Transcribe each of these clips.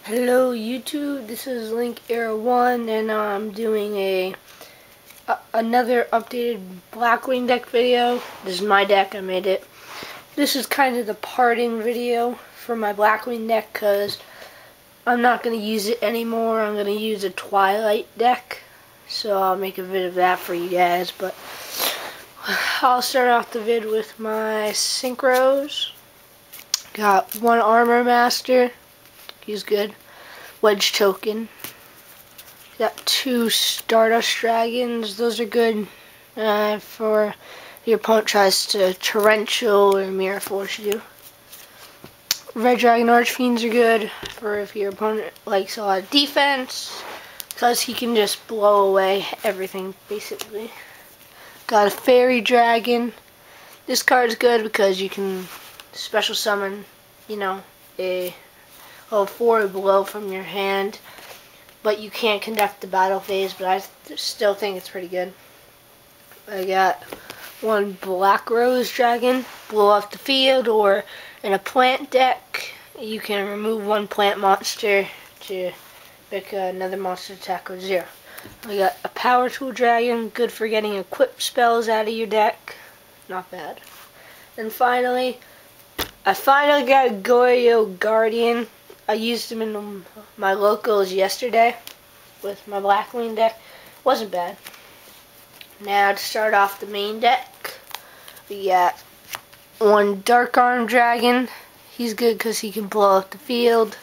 Hello YouTube, this is Link Era 1 and I'm doing another updated Blackwing deck video. This is my deck, I made it. This is kind of the parting video for my Blackwing deck because I'm not going to use it anymore. I'm going to use a Twilight deck. So I'll make a vid of that for you guys. But I'll start off the vid with my Synchros. Got one Armor Master. He's good. Wedge Token. Got two Stardust Dragons. Those are good for your opponent tries to Torrential or Mirror Force you. Red Dragon Archfiends are good for if your opponent likes a lot of defense, because he can just blow away everything basically. Got a Fairy Dragon. This card's good because you can special summon, a level 4 or below from your hand, but you can't conduct the battle phase, but I still think it's pretty good. I got one Black Rose Dragon, blow off the field, or in a plant deck, you can remove one plant monster to pick another monster attack or 0. I got a Power Tool Dragon, good for getting equip spells out of your deck, not bad. And finally, I finally got a yugioh Guardian. I used him in my locals yesterday with my Blackwing deck. Wasn't bad. Now to start off the main deck, we got one Dark Arm Dragon. He's good because he can blow up the field.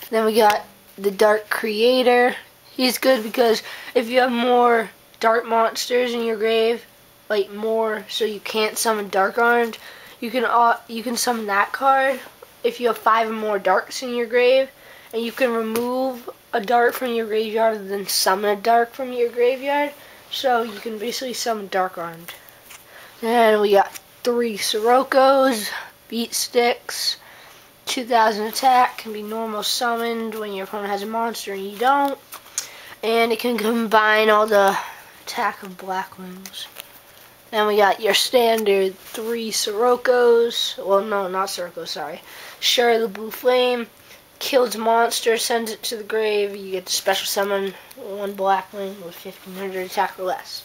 Then we got the Dark Creator. He's good because if you have more dark monsters in your grave, like more so you can't summon Dark Armed, you can summon that card if you have 5 or more darks in your grave, and you can remove a dark from your graveyard and then summon a dark from your graveyard, so you can basically summon Dark Armed. Then we got 3 Sirokkos, Beat Sticks, 2000 attack, can be normal summoned when your opponent has a monster and you don't, and it can combine all the attack of Blackwings. Then we got your standard 3 Sirokkos. Well, no, not Sirokkos, sorry. Shuri the Blue Flame. Kills monster, sends it to the grave. You get to special summon one Blackwing with 1500 attack or less.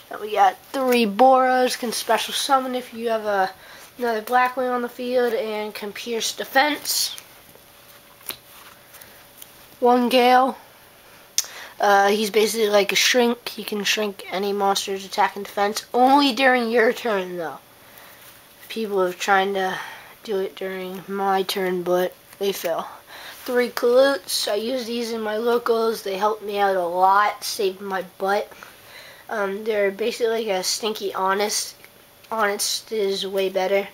Then we got 3 Boros. Can special summon if you have another Blackwing on the field and can pierce defense. 1 Gale. He's basically like a shrink. He can shrink any monster's attack and defense. Only during your turn, though. People have tried to do it during my turn, but they fail. 3 Kalutes. I use these in my locals. They help me out a lot. Saved my butt. They're basically like a stinky Honest. Honest is way better.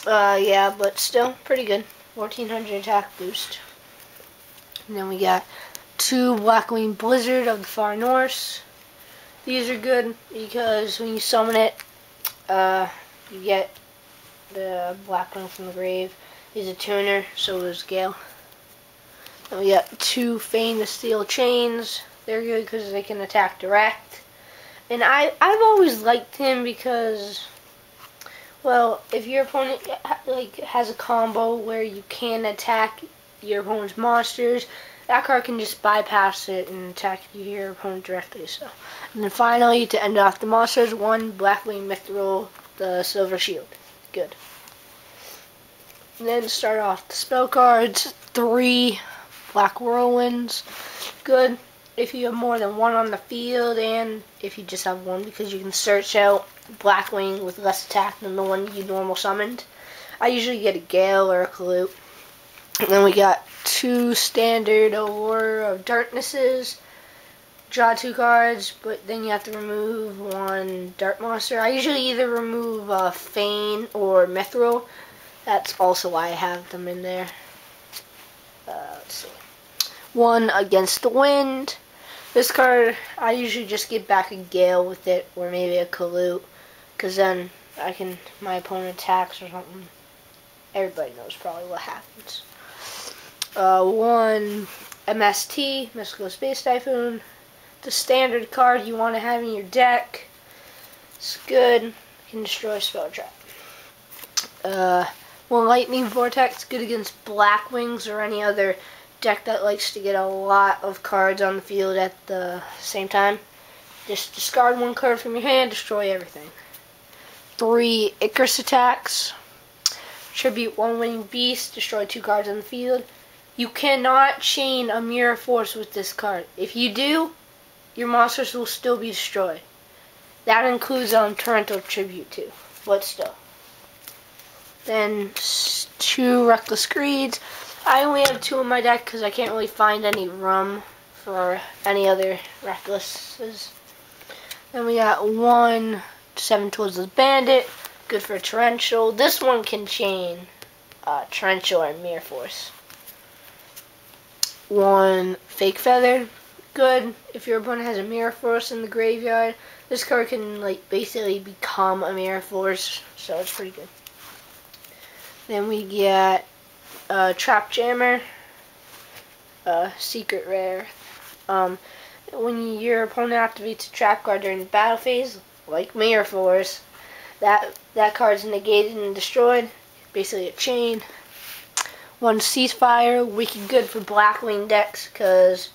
Yeah, but still pretty good. 1400 attack boost. And then we got 2 Blackwing Blizzard of the Far North. These are good because when you summon it, you get the Blackwing from the grave. He's a tuner, so is Gale. And we got 2 Feign the Steel Chains. They're good because they can attack direct. And I've always liked him because, well, if your opponent has a combo where you can attack your opponent's monsters, that card can just bypass it and attack your opponent directly. So, and then finally, to end off the monsters, 1 Blackwing Mithril, the Silver Shield. Good. And then start off the spell cards. 3 Black Whirlwinds. Good if you have more than 1 on the field, and if you just have 1, because you can search out Blackwing with less attack than the one you normal summoned. I usually get a Gale or a Kalute. And then we got 2 standard Aurora of Darknesses. Draw 2 cards, but then you have to remove 1 dark monster. I usually either remove Feign or Mithril. That's also why I have them in there. Let's see. 1 Against the Wind. This card, I usually just get back a Gale with it, or maybe a Kalute, because then my opponent attacks or something. Everybody knows probably what happens. 1 MST, Mystical Space Typhoon. The standard card you want to have in your deck. It's good. Can destroy Spell Trap. One Lightning Vortex, good against Black Wings or any other deck that likes to get a lot of cards on the field at the same time. Just discard one card from your hand, destroy everything. 3 Icarus attacks. Tribute 1 Winning Beast, destroy 2 cards on the field. You cannot chain a Mirror Force with this card. If you do, your monsters will still be destroyed. That includes Torrential Tribute too, but still. Then 2 Reckless Greeds. I only have 2 in my deck because I can't really find any room for any other Recklesses. Then we got 1 7 Twizzlers Bandit, good for Torrential. This one can chain Torrential and Mirror Force. 1 Fake Feather, good if your opponent has a Mirror Force in the graveyard. This card can like basically become a Mirror Force, so it's pretty good. Then we get Trap Jammer, secret rare. When your opponent activates a trap card during the battle phase, like Mirror Force, that card is negated and destroyed. Basically a chain. 1 Ceasefire, wicked good for Blackwing decks because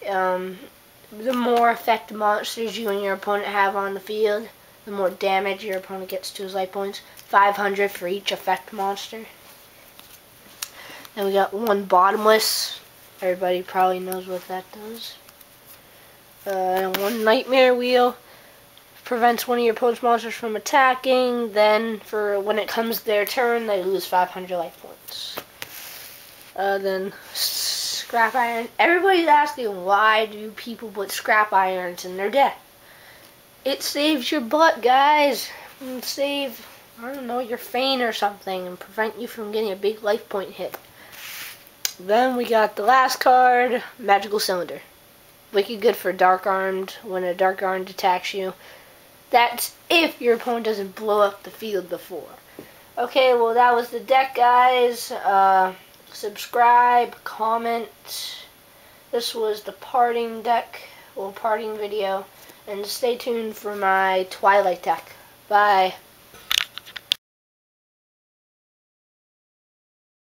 the more effect monsters you and your opponent have on the field, the more damage your opponent gets to his life points. 500 for each effect monster. Then we got 1 Bottomless. Everybody probably knows what that does. 1 Nightmare Wheel. Prevents one of your opponent's monsters from attacking. Then, for when it comes their turn, they lose 500 life points. Then Scrap Iron. Everybody's asking why do people put Scrap Irons in their deck. It saves your butt, guys. And save, I don't know, your Fane or something and prevent you from getting a big life point hit. Then we got the last card, Magical Cylinder. Wicked good for Dark Armed when a Dark Armed attacks you. That's if your opponent doesn't blow up the field before. Okay, well that was the deck, guys. Subscribe, comment. This was the parting deck, parting video. And stay tuned for my Twilight deck. Bye.